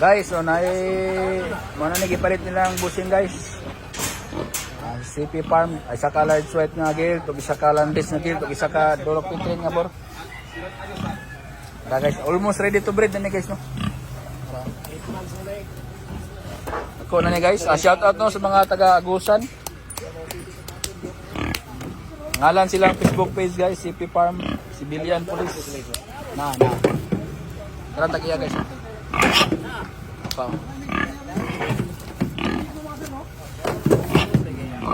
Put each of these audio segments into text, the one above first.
Guys, so mana nagipalit nilang busing guys. CP Farm, isa ka large white nga gil, tug isa ka landis nga gil, tug isa ka Durok Pitrin nga bor. Guys, almost ready to breed na ni guys no. Ako na ni guys, shout out no sa mga taga Agusan. Ngalan silang Facebook page guys, CP Farm, Civilian Police. Na. Tara tagiya guys. Pa.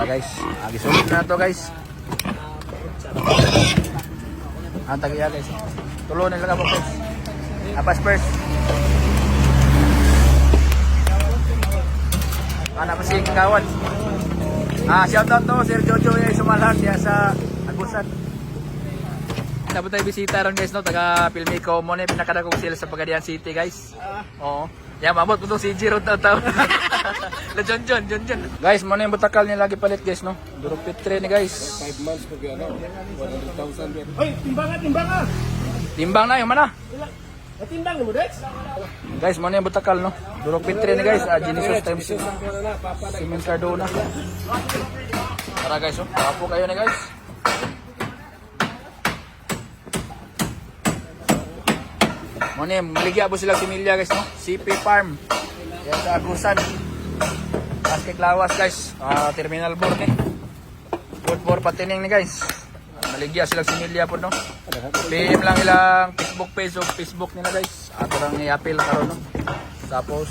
Guys, agisulit na to guys. Ang tagiya guys. Tulo na lang ako guys. Apas first. Ana pa si kawan. Shout out to Sir Jojo ay sumalat ya sa Agusan. Dapat tayo bisita ron guys no, taga Pilmico mo na pinakadakong sila sa Pagadian City guys. Oo. Ya mabot ko si Jiro taw. La John. Guys, mo na yung butakal niya lagi palit guys no. Durok Pitrin ni guys. 5 months ko gyud ano. 100,000. Hoy, timbang. Timbang na yung mana. Timbang mo, Dex. Guys, mo na yung butakal no. Durok Pitrin ni guys, Genesis times 6. Simen Cardona. Tara guys, oh. Papo kayo ni guys. Muna maligya po silang similya guys no. CP Farm. Yan sa Agusan. Basket Lawas guys. Terminal 4 ni. Food for patining ni guys. Maligya silang similya po no. PM lang ilang Facebook page o Facebook nila guys. Ato lang i-appeal karon no. Tapos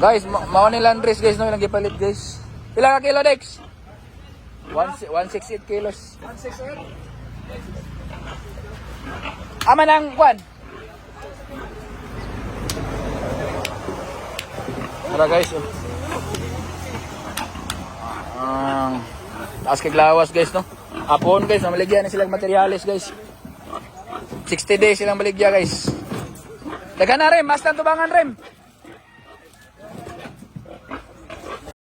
guys, mao ni Landris guys no, ilang gipalit guys. Pila ka kilo Dex? 168 kilos. 168. Ama nang kwan. Tara guys. Taas kay Lawas guys no. Apon guys, maligya na silang materyales guys. 60 days silang maligya guys. Dagan na rin, mas tubangan rin.